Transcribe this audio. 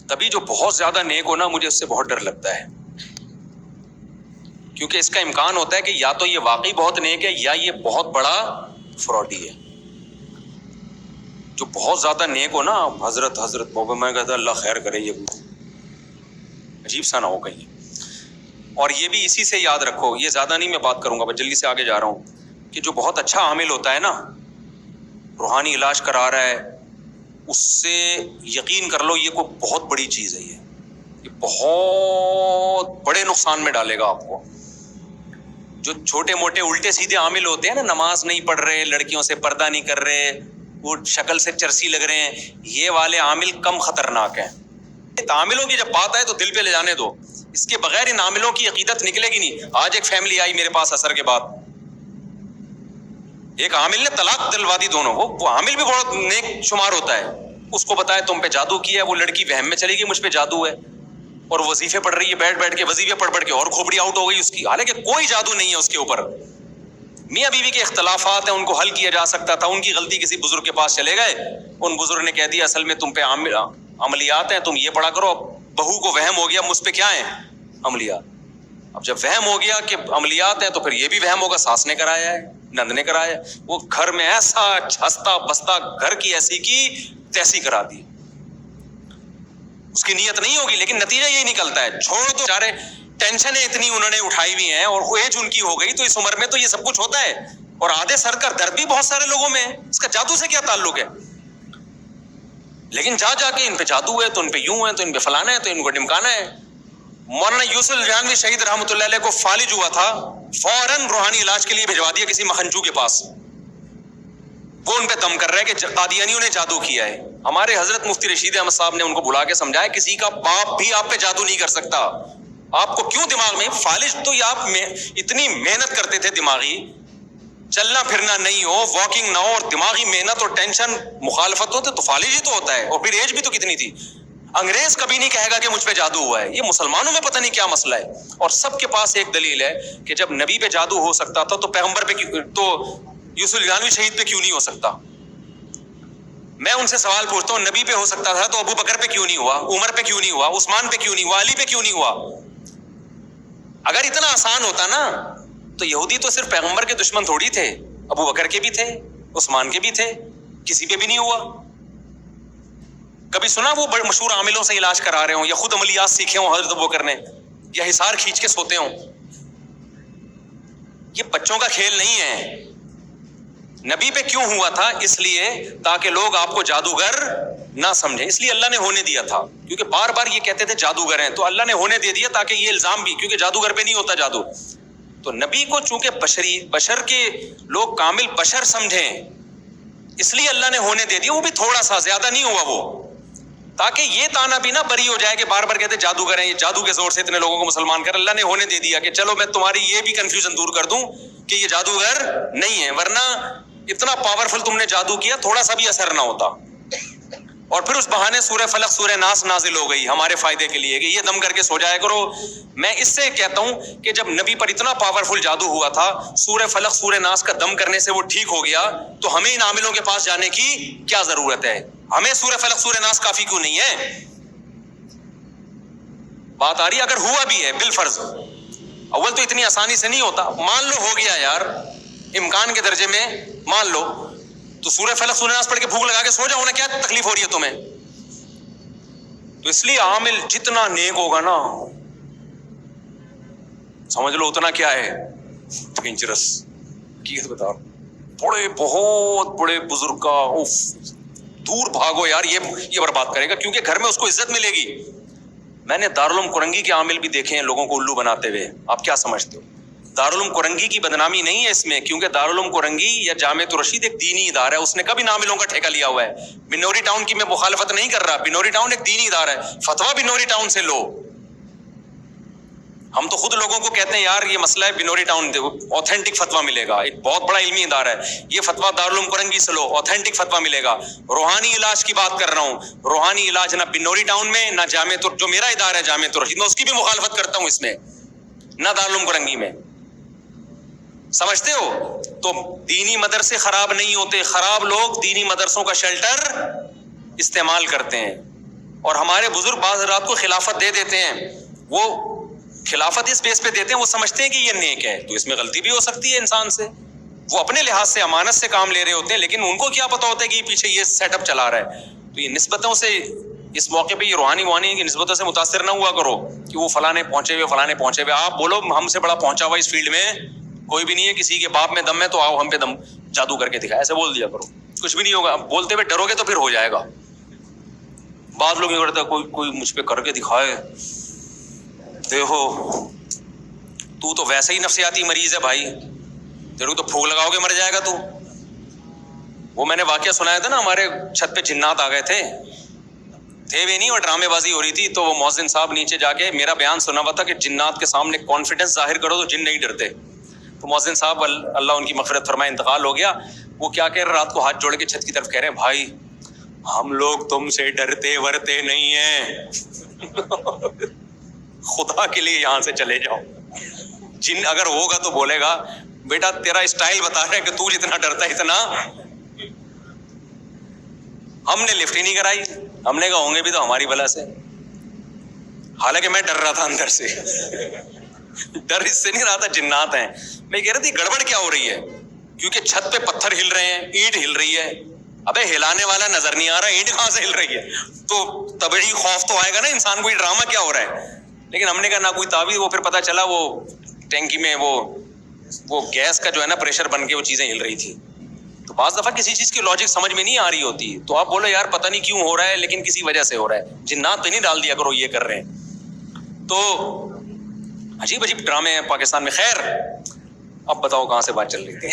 تبھی جو بہت زیادہ نیک ہو نا، مجھے اس سے بہت ڈر لگتا ہے، کیونکہ اس کا امکان ہوتا ہے کہ یا تو یہ واقعی بہت نیک ہے یا یہ بہت بڑا فراڈی ہے۔ جو بہت زیادہ نیک ہو نا، حضرت میں کہتا اللہ خیر کرے، یہ عجیب سا نہ ہو کہیں۔ اور یہ بھی اسی سے یاد رکھو، یہ زیادہ نہیں میں بات کروں گا، بس جلدی سے آگے جا رہا ہوں، کہ جو بہت اچھا عامل ہوتا ہے نا، روحانی علاج کرا رہا ہے، اس سے یقین کر لو یہ کوئی بہت بڑی چیز ہے، یہ بہت بڑے نقصان میں ڈالے گا آپ کو۔ جو چھوٹے موٹے الٹے سیدھے عامل ہوتے ہیں نا، نماز نہیں پڑھ رہے، لڑکیوں سے پردہ نہیں کر رہے، وہ شکل سے چرسی لگ رہے ہیں، یہ والے عامل کم خطرناک ہیں۔ عاملوں کی جب بات آئے تو دل پہ لے جانے دو، اس کے بغیر ان عاملوں کی عقیدت نکلے گی نہیں۔ آج ایک فیملی آئی میرے پاس عصر کے بعد، ایک عامل نے طلاق دلوا دی دونوں، وہ عامل بھی بہت نیک شمار ہوتا ہے، اس کو بتایا تم پہ جادو کیا ہے، وہ لڑکی وہم میں چلی گئی مجھ پہ جادو ہے، اور وظیفے پڑھ رہی ہے، بیٹھ کے وظیفے پڑھ کے اور کھوپڑی آؤٹ ہو گئی اس کی، حالانکہ کوئی جادو نہیں ہے اس کے اوپر۔ میاں بیوی کے اختلافات ہیں، ان کو حل کیا جا سکتا تھا، ان کی غلطی کسی بزرگ کے پاس چلے گئے، ان بزرگ نے کہہ دیا اصل میں تم پہ عملیات ہیں، تم یہ پڑھا کرو۔ بہو کو وہم ہو گیا مجھ پہ کیا ہے، عملیات۔ اب جب وہم ہو گیا کہ عملیات ہیں تو پھر یہ بھی وہم ہوگا ساس نے کرایا ہے، نند نے کرایا ہے، وہ گھر میں ایسا ہنستا بستا، گھر کی ایسی کی تیسی کرا دی، اس کی نیت نہیں ہوگی لیکن نتیجہ یہی نکلتا ہے۔ چھوڑ دو بیچارے، ٹینشنیں اتنی انہوں نے اٹھائی ہوئی ہیں، اور ایج ان کی ہو گئی، تو اس عمر میں تو یہ سب کچھ ہوتا ہے، اور آدھے سر کا درد بھی بہت سارے لوگوں میں ہے، اس کا جادو سے کیا تعلق ہے؟ لیکن جا کے ان پہ جادو ہے، تو ان پہ یوں ہے، تو ان پہ فلانا ہے، تو ان کو ڈمکانا ہے۔ مولانا یوسف الجانوی شہید رحمۃ اللہ علیہ کو فالج ہوا تھا، فوراً روحانی علاج کے لیے بھجوا دیا کسی مکھنچو کے پاس، وہ ان پہ دم کر رہا ہے کہ قادیانیوں نے جادو کیا ہے۔ ہمارے حضرت مفتی رشید احمد صاحب نے ان کو بلا کے سمجھایا کسی کا باپ بھی آپ پہ جادو نہیں کر سکتا، آپ کو کیوں دماغ میں فالج، تو یہ آپ میں اتنی محنت کرتے تھے، دماغی چلنا پھرنا نہیں ہو، واکنگ نہ ہو، اور دماغی محنت اور ٹینشن مخالفت ہوتے تو فالج ہی تو ہوتا ہے، اور پھر ایج بھی تو کتنی تھی۔ انگریز کبھی نہیں کہے گا کہ مجھ پہ جادو ہوا ہے، یہ مسلمانوں میں پتہ نہیں کیا مسئلہ ہے، اور سب کے پاس ایک دلیل ہے کہ جب نبی پہ جادو ہو سکتا تھا تو پیغمبر پہ تو یوسف الجانوی شہید پہ کیوں نہیں ہو سکتا؟ میں ان سے سوال پوچھتا ہوں، نبی پہ ہو سکتا تھا تو ابو بکر پہ کیوں نہیں ہوا، عمر پہ کیوں نہیں ہوا، عثمان پہ کیوں نہیں ہوا، علی پہ کیوں نہیں ہوا؟ اگر اتنا آسان ہوتا نا تو یہودی تو صرف پیغمبر کے دشمن تھوڑی تھے، ابو بکر کے بھی تھے، عثمان کے بھی تھے، کسی پہ بھی نہیں ہوا۔ کبھی سنا وہ بڑے مشہور عاملوں سے علاج کرا رہے ہوں، یا خود عملیات سیکھے ہوں حضرت ابوبکر نے، یا حصار کھینچ کے سوتے ہوں؟ یہ بچوں کا کھیل نہیں ہے۔ نبی پہ کیوں ہوا تھا؟ اس لیے تاکہ لوگ آپ کو جادوگر نہ سمجھیں، اس لیے اللہ نے ہونے دیا تھا، کیونکہ بار بار یہ کہتے تھے جادوگر ہیں، تو اللہ نے ہونے دے دیا تاکہ یہ الزام بھی، کیونکہ جادوگر پہ نہیں ہوتا جادو، تو نبی کو چونکہ بشر کے لوگ کامل بشر سمجھیں، اس لیے اللہ نے ہونے دے دیا، وہ بھی تھوڑا سا، زیادہ نہیں ہوا وہ، تاکہ یہ تانا بھی نہ بری ہو جائے کہ بار بار کہتے جادوگر ہیں، یہ جادو کے زور سے اتنے لوگوں کو مسلمان کر۔ اللہ نے ہونے دے دیا کہ چلو میں تمہاری یہ بھی کنفیوژن دور کر دوں کہ یہ جادوگر نہیں ہے، ورنہ اتنا پاورفل تم نے جادو کیا، تھوڑا سا بھی اثر نہ ہوتا۔ اور پھر اس بہانے سورہ فلق سورہ ناس نازل ہو گئی ہمارے فائدے کے لیے کہ یہ دم کر کے سو جایا کرو۔ میں اس سے کہتا ہوں کہ جب نبی پر اتنا پاورفل جادو ہوا تھا، سورہ فلق سورہ ناس کا دم کرنے سے وہ ٹھیک ہو گیا، تو ہمیں ان عاملوں کے پاس جانے کی کیا ضرورت ہے؟ ہمیں سورہ فلق سورہ ناس کافی کیوں نہیں ہے؟ بات آ رہی ہے؟ اگر ہوا بھی ہے بالفرض، اول تو اتنی آسانی سے نہیں ہوتا، مان لو ہو گیا یار، امکان کے درجے میں مان لو، تو سورہ فلق سورہ ناس پڑھ کے بھوک لگا کے سو جاؤ نا، کیا تکلیف ہو رہی ہے تمہیں؟ تو اس لیے عامل جتنا نیک ہوگا نا، سمجھ لو اتنا کیا ہے، ڈینجرس کی بتا رہا ہوں۔ بڑے بہت بڑے بزرگ کا دور بھاگو یار، یہ برباد کرے گا، کیونکہ گھر میں اس کو عزت ملے گی۔ میں نے دارالعلوم کرنگی کے عامل بھی دیکھے ہیں لوگوں کو الو بناتے ہوئے، آپ کیا سمجھتے ہو؟ دارالعلوم کرنگی کی بدنامی نہیں ہے اس میں، کیونکہ دارالعلوم کرنگی یا جامعۃ الرشید ایک دینی ادارہ ہے، اس نے کبھی عاملوں کا ٹھیکہ لیا ہوا ہے۔ بنوری ٹاؤن کی میں مخالفت نہیں کر رہا، بنوری ٹاؤن ایک دینی ادارہ ہے، فتویٰ بنوری ٹاؤن سے لو۔ ہم تو خود لوگوں کو کہتے ہیں یار یہ مسئلہ ہے بنوری ٹاؤن دے، اوتھینٹک فتویٰ ملے گا، ایک بہت بڑا علمی ادارہ ہے، یہ فتویٰ دارالعلوم کرنگی سے لو، اوتھینٹک فتویٰ ملے گا۔ روحانی علاج کی بات کر رہا ہوں، روحانی علاج نہ بنوری ٹاؤن میں، نہ جامعۃ، جو میرا ادارہ ہے جامعۃ الرشید، میں اس کی بھی مخالفت کرتا ہوں اس میں، نہ دارالعلوم کرنگی میں، سمجھتے ہو؟ تو دینی مدرسے خراب نہیں ہوتے، خراب لوگ دینی مدرسوں کا شیلٹر استعمال کرتے ہیں۔ اور ہمارے بزرگ بعض رات کو خلافت دے دیتے ہیں، وہ خلافت اس بیس پہ دیتے ہیں، وہ سمجھتے ہیں کہ یہ نیک ہے، تو اس میں غلطی بھی ہو سکتی ہے انسان سے، وہ اپنے لحاظ سے امانت سے کام لے رہے ہوتے ہیں، لیکن ان کو کیا پتا ہوتا ہے کہ یہ پیچھے یہ سیٹ اپ چلا رہا ہے. تو یہ نسبتوں سے اس موقع پہ یہ روحانی کی نسبتوں سے متاثر نہ ہوا کرو کہ وہ فلاں پہنچے ہوئے. آپ بولو ہم سے بڑا پہنچا ہوا اس فیلڈ میں کوئی بھی نہیں ہے، کسی کے باپ میں دم ہے تو آؤ ہم پہ دم جادو کر کے دکھا، ایسے بول دیا کرو، کچھ بھی نہیں ہوگا. بولتے ہوئے ڈرو گے تو پھر ہو جائے گا. بعض لوگ یہ کرتے ہیں کوئی مجھ پہ کر کے دکھائے، دیکھو تو ویسے ہی نفسیاتی مریض ہے بھائی، تیرے کو تو پھونک لگاؤ گے مر جائے گا تو. وہ میں نے واقعہ سنایا تھا نا، ہمارے چھت پہ جنات آ گئے تھے بھی نہیں، اور ڈرامے بازی ہو رہی تھی، تو وہ مؤذن صاحب نیچے جا کے میرا بیان سنا ہوا تھا کہ جنات کے سامنے کانفیڈنس ظاہر کرو تو جن نہیں ڈرتے. تو مؤذن صاحب اللہ ان کی مغفرت فرمائے انتقال ہو گیا، وہ کیا کہہ رہے، رات کو ہاتھ جوڑ کے چھت کی طرف کہہ رہے ہیں بھائی ہم لوگ تم سے ڈرتے ورتے نہیں ہیں، خدا کے لیے یہاں سے چلے جاؤ. جن اگر ہوگا تو بولے گا بیٹا تیرا اسٹائل بتا رہے ہیں کہ تو جتنا ڈرتا ہے اتنا. ہم نے لفٹ ہی نہیں کرائی، ہم نے کہا ہوں گے بھی تو ہماری بلا سے، حالانکہ میں ڈر رہا تھا اندر سے. ڈر اس سے نہیں رہا تھا، جنات ہیں. میں کہہ رہا تھی گڑبڑ کیا ہو رہی ہے، کیونکہ چھت پہ پتھر ہل رہے ہیں، اینٹ ہل رہی ہے. ابے ہلانے والا نظر نہیں آ رہا، اینٹ کہاں سے ہل رہی ہے؟ تو طبعی خوف تو آئے گا نا انسان کو، یہ ڈرامہ کیا ہو رہا ہے. لیکن ہم نے کہا نہ کوئی تعویذ. وہ پھر پتا چلا وہ ٹینکی میں وہ گیس کا جو ہے نا پریشر بن کے وہ چیزیں ہل رہی تھی. تو بعض دفعہ کسی چیز کی لاجک سمجھ میں نہیں آ رہی ہوتی، تو آپ بولو یار پتہ نہیں کیوں ہو رہا ہے، لیکن کسی وجہ سے ہو رہا ہے. جنات پہ نہیں ڈال دیا کرو یہ کر رہے ہیں. تو عجیب ڈرامے ہیں پاکستان میں. خیر اب بتاؤ کہاں سے بات چل رہی تھی.